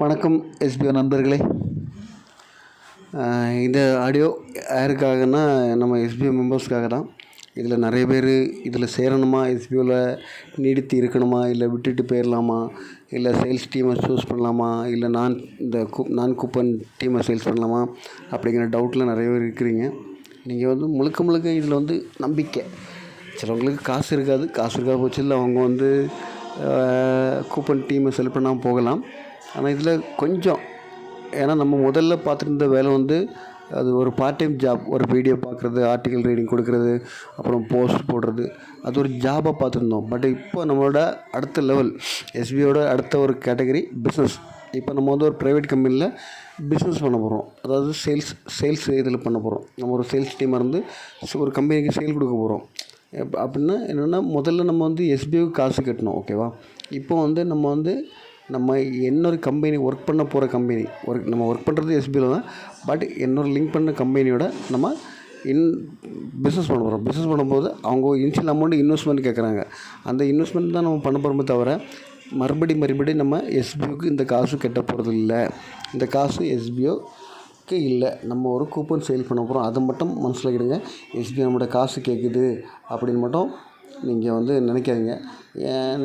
வணக்கம் எஸ்பிஓ நண்பர்களே. இந்த ஆடியோ யாருக்காகனா நம்ம எஸ்பிஓ மெம்பர்ஸ்க்காக தான். இதில் நிறைய பேர் இதில் சேரணுமா, எஸ்பிஓவில் நீடித்து இருக்கணுமா, இல்லை விட்டுட்டு போயிடலாமா, இல்லை சேல்ஸ் டீமை சூஸ் பண்ணலாமா, இல்லை நான் கூப்பன் டீமை சேல்ஸ் பண்ணலாமா அப்படிங்கிற டவுட்டில் நிறைய பேர் இருக்கிறீங்க. நீங்கள் முழுக்க இதில் நம்பிக்கை. சிலவங்களுக்கு காசு இருக்காத பட்சத்தில் அவங்க கூப்பன் டீமை செலக்ட் பண்ணாமல் போகலாம். ஆனால் இதில் கொஞ்சம், ஏன்னா நம்ம முதல்ல பார்த்துட்டு இருந்த வேலை அது ஒரு பார்ட் டைம் ஜாப். ஒரு வீடியோ பார்க்குறது, ஆர்டிக்கல் ரீடிங் கொடுக்குறது, அப்புறம் போஸ்ட் போடுறது, அது ஒரு ஜாபாக பார்த்துருந்தோம். பட் இப்போ நம்மளோட அடுத்த லெவல், எஸ்பிஓட அடுத்த ஒரு கேட்டகரி பிஸ்னஸ். இப்போ நம்ம ஒரு ப்ரைவேட் கம்பெனியில் பிஸ்னஸ் பண்ண போகிறோம். அதாவது சேல்ஸ் இதில் பண்ண போகிறோம். நம்ம ஒரு சேல்ஸ் டீமாக இருந்து ஒரு கம்பெனிக்கு சேல் கொடுக்க போகிறோம். அப்படின்னா என்னென்னா, முதல்ல நம்ம எஸ்பிஓக்கு காசு கட்டணும். ஓகேவா? இப்போ நம்ம இன்னொரு கம்பெனி ஒர்க் பண்ண போகிற கம்பெனி நம்ம ஒர்க் பண்ணுறது எஸ்பிஓவில் தான். பட் இன்னொரு லிங்க் பண்ண கம்பெனியோட நம்ம பிஸ்னஸ் பண்ண போகிறோம். பிஸ்னஸ் பண்ணும்போது அவங்க இனிஷியல் அமௌண்ட்டு இன்வெஸ்ட்மெண்ட் கேட்குறாங்க. அந்த இன்வெஸ்ட்மெண்ட் தான் நம்ம பண்ண போகிறோமே தவிர மறுபடி நம்ம எஸ்பிஓக்கு இந்த காசு கட்ட போகிறது இல்லை. இந்த காசு எஸ்பிஓக்கு இல்லை. நம்ம ஒரு கூப்பன் சேல் பண்ண போகிறோம். அதை மட்டும் மனசில் கிடுங்க. எஸ்பிஓ நம்மளோட காசு கேட்குது அப்படின்னு மட்டும் நீங்கள் நினைக்காதீங்க.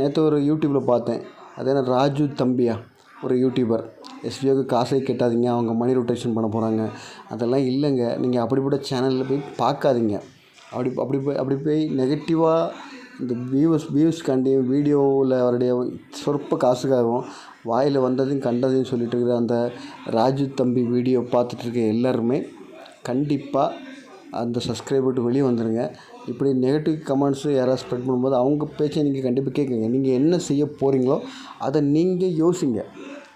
நேற்று ஒரு யூடியூப்பில் பார்த்தேன். அது என்ன, ராஜு தம்பியா, ஒரு யூடியூபர், எஸ்பிஓக்கு காசை கட்டாதீங்க, அவங்க மணி ரொட்டேஷன் பண்ண போகிறாங்க. அதெல்லாம் இல்லைங்க. நீங்கள் அப்படிப்பட்ட சேனலில் போய் பார்க்காதீங்க. அப்படி போய் நெகட்டிவாக இந்த வியூஸ்காண்டி வீடியோவில் அவருடைய சொற்ப காசுக்காகவும் வாயில் வந்ததையும் கண்டதையும் சொல்லிட்டு இருக்கிற அந்த ராஜு தம்பி வீடியோ பார்த்துட்ருக்க எல்லாருமே கண்டிப்பாக அந்த சப்ஸ்கிரைப் விட்டு வெளியே வந்துடுங்க. இப்படி நெகட்டிவ் கமெண்ட்ஸு யாராவது ஸ்ப்ரெட் பண்ணும்போது அவங்க பேச்சை நீங்கள் கண்டிப்பாக கேட்குங்க. நீங்கள் என்ன செய்ய போகிறீங்களோ அதை நீங்கள் யோசிங்க.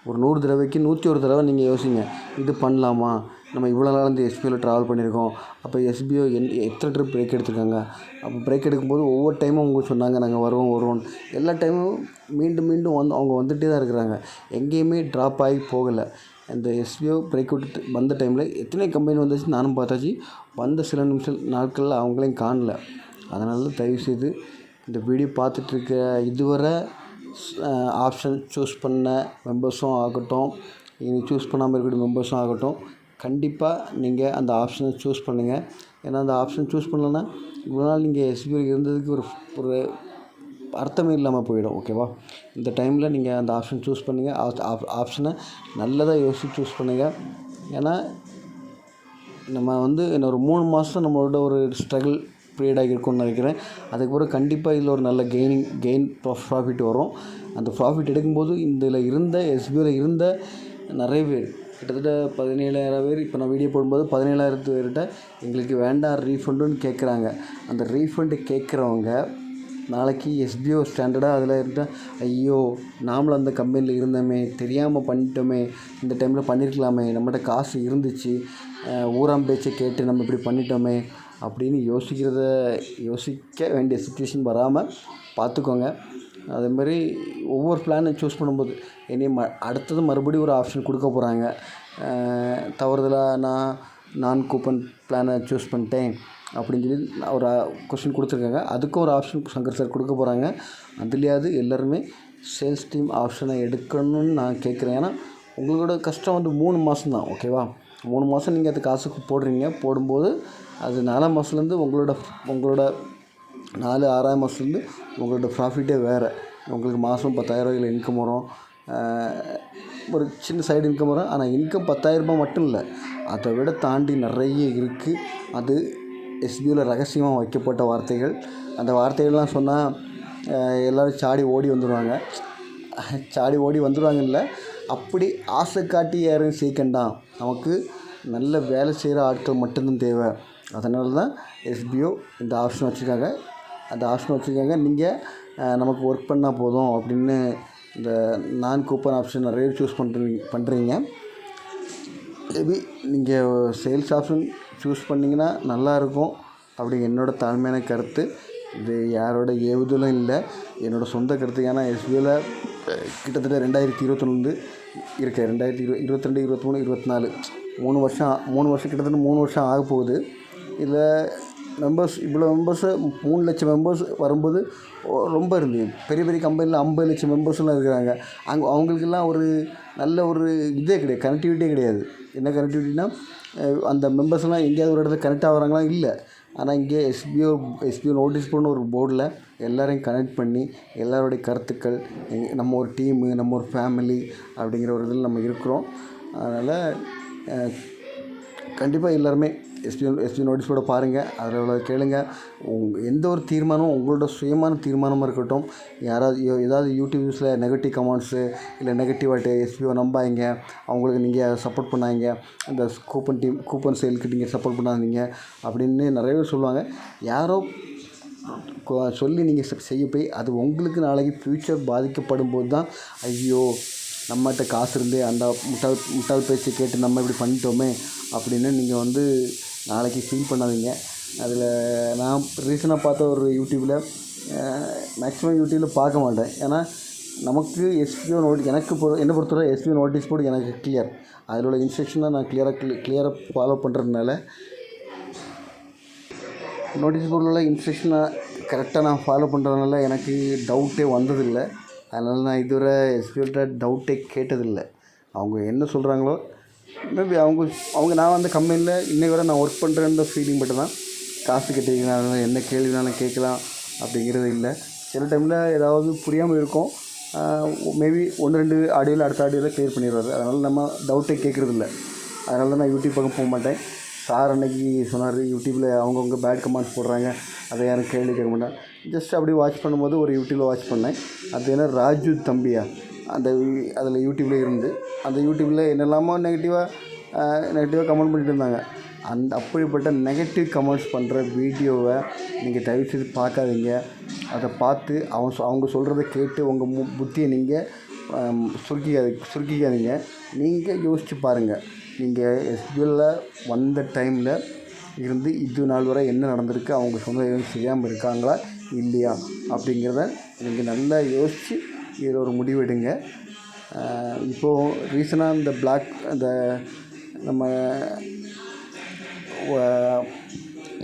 ஒரு 100 தடவைக்கு 101 தடவை நீங்கள் யோசிங்க. இது பண்ணலாமா, நம்ம இவ்வளோ நாள் இந்த எஸ்பிஓவில் ட்ராவல் பண்ணியிருக்கோம். அப்போ எஸ்பிஓ எத்தனை ட்ரிப் பிரேக் எடுத்திருக்காங்க. அப்போ பிரேக் எடுக்கும்போது ஒவ்வொரு டைமும் அவங்க சொன்னாங்க நாங்கள் வருவோம். எல்லா டைமும் மீண்டும் அவங்க வந்துகிட்டே தான் இருக்கிறாங்க. எங்கேயுமே ட்ராப் ஆகி போகலை. அந்த எஸ்பிஓ பிரேக் விட்டு வந்த டைமில் எத்தனை கம்பெனி வந்துச்சு, நானும் பார்த்தாச்சு. வந்த சில நாட்களில் அவங்களையும் காணல. அதனால தயவுசெய்து இந்த வீடியோ பார்த்துட்ருக்க இதுவரை ஆப்ஷன் சூஸ் பண்ண மெம்பர்ஸும் ஆகட்டும், இனி சூஸ் பண்ணாமல் இருக்கக்கூடிய மெம்பர்ஸும் ஆகட்டும், கண்டிப்பாக நீங்கள் அந்த ஆப்ஷனை சூஸ் பண்ணுங்கள். ஏன்னா அந்த ஆப்ஷன் சூஸ் பண்ணலன்னா இவ்வளோ நாள் நீங்கள் எஸ்பிஓ இருந்ததுக்கு ஒரு அர்த்தமே இல்லாமல் போயிடும். ஓகேவா? இந்த டைமில் நீங்கள் அந்த ஆப்ஷன் சூஸ் பண்ணுங்கள். ஆப்ஷனை நல்லதாக யோசித்து சூஸ் பண்ணுங்கள். ஏன்னா நம்ம இன்னொரு 3 மாதம் நம்மளோட ஒரு ஸ்ட்ரகிள் பீரியடாக இருக்கும்னு நினைக்கிறேன். அதுக்கப்புறம் கண்டிப்பாக இதில் ஒரு நல்ல கெயின் ப்ராஃபிட் வரும். அந்த ப்ராஃபிட் எடுக்கும்போது எஸ்பிஓவில் இருந்த நிறைய பேர், கிட்டத்தட்ட 17,000 பேர், இப்போ நான் வீடியோ போடும்போது 17,000 பேர்கிட்ட எங்களுக்கு வேண்டாம் ரீஃபண்டுன்னு கேட்குறாங்க. அந்த ரீஃபண்டு கேட்குறவங்க நாளைக்கு எஸ்பிஓ ஸ்டாண்டர்டாக அதில் இருந்தால், ஐயோ நாமளும் அந்த கம்பெனியில் இருந்தோமே, தெரியாமல் பண்ணிட்டோமே, இந்த டைமில் பண்ணியிருக்கலாமே, நம்மகிட்ட காசு இருந்துச்சு, ஊராம் பேச்சை கேட்டு நம்ம இப்படி பண்ணிட்டோமே அப்படின்னு யோசிக்க வேண்டிய சுச்சுவேஷன் வராமல் பார்த்துக்கோங்க. அதேமாதிரி ஒவ்வொரு பிளானை சூஸ் பண்ணும்போது அடுத்தது மறுபடியும் ஒரு ஆப்ஷன் கொடுக்க போகிறாங்க. தவறுதலாக நான் கூப்பன் பிளானை சூஸ் பண்ணிட்டேன் அப்படின்னு சொல்லி ஒரு கொஸ்டின் கொடுத்துருக்காங்க. அதுக்கும் ஒரு ஆப்ஷன் சங்கர் சார் கொடுக்க போகிறாங்க. அதுலேயாவது எல்லாருமே சேல்ஸ் டீம் ஆப்ஷனை எடுக்கணும்னு நான் கேட்குறேன். ஏன்னா உங்களோட கஷ்டம் 3 மாதம் தான். ஓகேவா? 3 மாதம் நீங்கள் அது காசுக்கு போடும்போது அது 4ஆம் மாதத்துலேருந்து உங்களோட 4-6ஆம் மாதத்துலேருந்து உங்களோட ப்ராஃபிட்டே வேறு. உங்களுக்கு மாதம் 10,000 இன்கம் வரும். ஒரு சின்ன சைடு இன்கம் வரும். ஆனால் இன்கம் 10,000 மட்டும் இல்லை, அதை விட தாண்டி நிறைய இருக்குது. அது எஸ்பிஓவில் ரகசியமாக வைக்கப்பட்ட வார்த்தைகள். அந்த வார்த்தைகள்லாம் சொன்னால் எல்லோரும் சாடி ஓடி வந்துடுவாங்கல்ல. அப்படி ஆசை காட்டி யாரும் சீக்கண்டாம். நமக்கு நல்ல வேலை செய்கிற ஆட்கள் மட்டும்தான் தேவை. அதனால தான் எஸ்பிஓ இந்த ஆப்ஷன் வச்சுருக்காங்க. நீங்கள் நமக்கு ஒர்க் பண்ணால் போதும் அப்படின்னு இந்த நான் கூப்பன் ஆப்ஷன் நிறைய சூஸ் பண்ணுறீங்க. மேபி நீங்கள் சேல்ஸ் ஆப்ஷன் சூஸ் பண்ணிங்கன்னா நல்லாயிருக்கும் அப்படி என்னோடய தாழ்மையான கருத்து. இது யாரோட ஏவுதலும் இல்லை, என்னோடய சொந்த கருத்து. ஏன்னா எஸ்பிஓவில் கிட்டத்தட்ட 2021 இருக்கேன். 2022, 23, 24 3 வருஷம் கிட்டத்தட்ட 3 வருஷம் ஆக போகுது. இதில் மெம்பர்ஸ் இவ்வளோ மெம்பர்ஸை 3,00,000 மெம்பர்ஸ் வரும்போது ரொம்ப இருந்தது. பெரிய பெரிய கம்பெனியில் 50,00,000 மெம்பர்ஸ்லாம் இருக்கிறாங்க. அவங்களுக்கெல்லாம் ஒரு நல்ல ஒரு இதே கிடையாது, கனெக்டிவிட்டியே கிடையாது. என்ன கனெக்டிவிட்டினா அந்த மெம்பர்ஸ்லாம் எங்கேயாவது ஒரு இடத்துல கனெக்ட் ஆகுறாங்களா? இல்லை. ஆனால் இங்கே எஸ்பிஓ நோட்டீஸ் போர்டுன்னு ஒரு போர்டில் எல்லோரையும் கனெக்ட் பண்ணி எல்லாருடைய கருத்துக்கள், நம்ம ஒரு டீமு, நம்ம ஒரு ஃபேமிலி அப்படிங்கிற ஒரு இதில் நம்ம இருக்கிறோம். அதனால் கண்டிப்பாக எல்லாருமே எஸ்பி நோட்டீஸ் போர்டை பாருங்கள், அதில் உள்ள கேளுங்க. எந்த ஒரு தீர்மானமும் உங்களோட சுயமான தீர்மானமாக இருக்கட்டும். யாராவது ஏதாவது யூடியூப்ஸில் நெகட்டிவ் கமெண்ட்ஸு இல்லை நெகட்டிவாகிட்டு எஸ்பிஓ நம்பாதீங்க, அவங்களுக்கு நீங்கள் சப்போர்ட் பண்ணாதீங்க, அந்த கூப்பன் சேலுக்கு நீங்கள் சப்போர்ட் பண்ணாதீங்க அப்படின்னு நிறைய பேர் சொல்லுவாங்க. யாரோ சொல்லி நீங்கள் செய்ய போய் அது உங்களுக்கு நாளைக்கு ஃப்யூச்சர் பாதிக்கப்படும் போது தான், ஐயோ நம்மகிட்ட காசு இருந்து அந்த முட்டாள் பேச்சு கேட்டு நம்ம இப்படி பண்ணிட்டோமே அப்படின்னு நீங்கள் நாளைக்கு ஃபீல் பண்ணாதீங்க. அதில் நான் ரீசனாக பார்த்த ஒரு யூடியூப்பில், மேக்ஸிமம் யூடியூப்பில் பார்க்க மாட்டேன். ஏன்னா நமக்கு எஸ்பிஓ என்னை பொறுத்தவரை எஸ்பிஓ நோட்டீஸ் போர்டு எனக்கு கிளியர். அதில் உள்ள இன்ஸ்ட்ரக்ஷனை நான் கிளியராக ஃபாலோ பண்ணுறதுனால, நோட்டீஸ் போர்டில் உள்ள இன்ஸ்ட்ரக்ஷனை கரெக்டாக நான் ஃபாலோ பண்ணுறதுனால எனக்கு டவுட்டே வந்ததில்லை. அதனால் நான் இதுவரை எஸ்பிஓட்ட டவுட்டே கேட்டதில்லை. அவங்க என்ன சொல்கிறாங்களோ, மேபி அவங்க நான் அந்த கம்பெனியில் இன்னைக்கு வரை நான் ஒர்க் பண்ணுறேன்ற ஃபீலிங் மட்டும் தான். காசு கட்டிக்கலாம், என்ன கேள்வினாலும் கேட்கலாம் அப்படிங்கிறது இல்லை. சில டைமில் ஏதாவது புரியாமல் இருக்கும், மேபி 1-2 ஆடியோவில் அடுத்த ஆடியோவில் க்ளியர் பண்ணிடுவார். அதனால் நம்ம டவுட்டே கேட்குறதில்ல. அதனால தான் நான் யூடியூப் பக்கம் போக மாட்டேன். சார் அன்னைக்கு சொன்னார், யூடியூப்பில் அவங்கவுங்க பேட் கமெண்ட்ஸ் போடுறாங்க, அதை யாரும் கேள்வி கேட்க மாட்டேன். ஜஸ்ட் அப்படி வாட்ச் பண்ணும்போது ஒரு யூடியூப்பில் வாட்ச் பண்ணேன். அது என்ன ராஜு தம்பியா அதில் யூடியூப்பில் இருந்து அந்த யூடியூப்பில் என்னெல்லாமோ நெகட்டிவாக கமெண்ட் பண்ணிட்டு இருந்தாங்க. அப்படிப்பட்ட நெகட்டிவ் கமெண்ட்ஸ் பண்ணுற வீடியோவை நீங்கள் தயவுசெய்து பார்க்காதீங்க. அதை பார்த்து அவங்க சொல்கிறத கேட்டு உங்கள் புத்தியை நீங்கள் சுருக்கிக்காதீங்க. நீங்கள் யோசித்து பாருங்கள். நீங்கள் எஸ்பிஓவில் வந்த டைமில் இருந்து இது நாள் வரை என்ன நடந்திருக்கு, அவங்க சொந்த எதுவும் செய்யாமல் இருக்காங்களா இல்லையா அப்படிங்கிறத நீங்கள் நல்லா யோசித்து இதில் ஒரு முடிவெடுங்க. இப்போது ரீசனாக இந்த நம்ம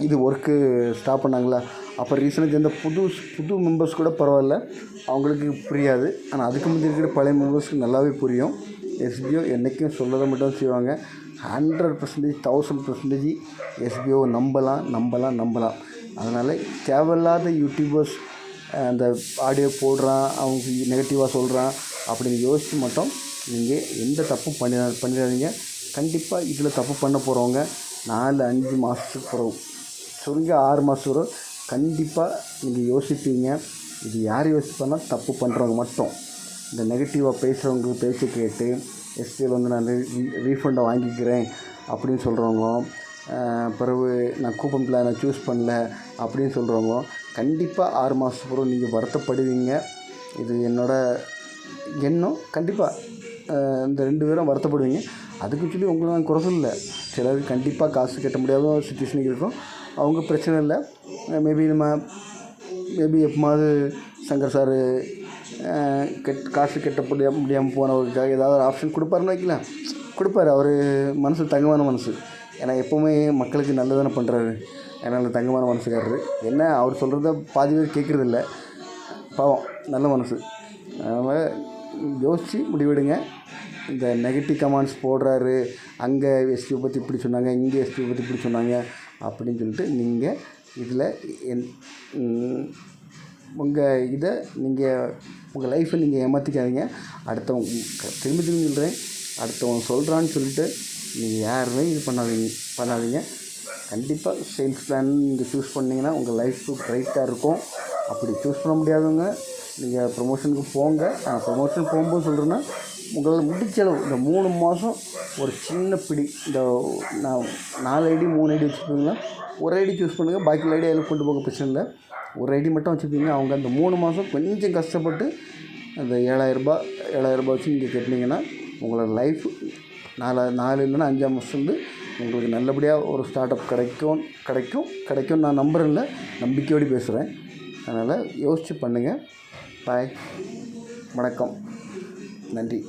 இது ஒர்க்கு ஸ்டாப் பண்ணாங்களா, அப்போ ரீசனாக சேர்ந்த புது மெம்பர்ஸ் கூட பரவாயில்ல, அவங்களுக்கு புரியாது. ஆனால் அதுக்கு முன்னாடி இருக்கிற பழைய மெம்பர்ஸ்க்கு நல்லாவே புரியும். எஸ்பிஓ என்றைக்கும் சொல்லதை மட்டும் செய்வாங்க. 100%, 1000% எஸ்பிஓ நம்பலாம். அதனால் தேவையில்லாத யூடியூபர்ஸ் அந்த ஆடியோ போடுறான், அவங்க நெகட்டிவாக சொல்கிறான் அப்படின்னு யோசித்து மட்டும் நீங்கள் எந்த தப்பும் பண்ணிடாதீங்க. கண்டிப்பாக இதில் தப்பு பண்ண போகிறவங்க 4-5 மாதத்துக்கு பிறகு சுருங்க 6 மாதத்துக்கு வரும் கண்டிப்பாக நீங்கள் யோசிப்பீங்க. இது யார் யோசிப்பாங்கன்னா தப்பு பண்ணுறவங்க மட்டும். இந்த நெகட்டிவாக பேசுகிறவங்க பேச்சு கேட்டு எஸ்பிஓவில் நான் ரீஃபண்டை வாங்கிக்கிறேன் அப்படின்னு சொல்கிறவங்க, பிறகு நான் கூப்பன் பிளானை சூஸ் பண்ணல அப்படின்னு சொல்கிறவங்க கண்டிப்பாக 6 மாதத்துக்கு பிறகு நீங்கள் வருத்தப்படுவீங்க. இது என்னோடய எண்ணம். கண்டிப்பாக இந்த 2 பேரும் வருத்தப்படுவீங்க. அதுக்கு சொல்லி உங்களை நான் குறை சொல்லலை. சிலருக்கு கண்டிப்பாக காசு கட்ட முடியாத சுச்சுவேஷனுக்கு இருக்கும், அவங்க பிரச்சனை இல்லை. மேபி எப்போது சங்கர் சார் காசு கட்ட முடியாமல் போனவருக்காக ஏதாவது ஒரு ஆப்ஷன் கொடுப்பாருன்னு வைக்கலாம், கொடுப்பாரு. அவர் மனசு தங்கமான மனசு. ஏன்னா எப்போவுமே மக்களுக்கு நல்லதானே பண்ணுறாரு. அதனால் தங்கமான மனசுக்காரரு. என்ன அவர் சொல்கிறத பாதி பேர் கேட்குறதில்ல, பாவம், நல்ல மனசு. அதனால் யோசித்து முடிவெடுங்க. இந்த நெகட்டிவ் கமெண்ட்ஸ் போடுறாரு, அங்கே எஸ்பிஓ பற்றி இப்படி சொன்னாங்க, இங்கே எஸ்பிஓ பற்றி இப்படி சொன்னாங்க அப்படின்னு சொல்லிட்டு நீங்கள் இதில் உங்கள் லைஃப்பை நீங்கள் ஏமாற்றிக்காதீங்க. அடுத்தவங்க திரும்பி சொல்கிறேன், அடுத்தவங்க சொல்கிறான்னு சொல்லிட்டு நீங்கள் யாருமே இது பண்ணாதீங்க. கண்டிப்பாக சேல்ஸ் பிளான் நீங்கள் சூஸ் பண்ணிங்கன்னா உங்கள் லைஃப்பு ப்ரைட்டாக இருக்கும். அப்படி சூஸ் பண்ண முடியாதவங்க நீங்கள் ப்ரொமோஷனுக்கு போங்க. ப்ரொமோஷன் போகும்போது சொல்கிறேன்னா, உங்களால் முடிச்ச அளவு இந்த 3 மாதம் ஒரு சின்ன பிடி, இந்த நான் 4 ஐடி 3 ஐடி வச்சுருப்பீங்களா, ஒரு ஐடி சூஸ் பண்ணுங்கள். பாக்கி ஐடி அதில் கொண்டு போக பிரச்சனை இல்லை. ஒரு ஐடி மட்டும் வச்சுருப்பீங்க. அவங்க அந்த 3 மாதம் கொஞ்சம் கஷ்டப்பட்டு அந்த 7,000 வச்சு நீங்கள் கட்டினீங்கன்னா உங்களோட லைஃப் 4 இல்லைன்னா 5 மாதம் உங்களுக்கு நல்லபடியாக ஒரு ஸ்டார்ட் அப் கிடைக்கும் நான் நம்புறேன்ல, நம்பிக்கையோடு பேசுகிறேன். அதனால் யோசித்து பண்ணுங்கள். பாய், வணக்கம், நன்றி.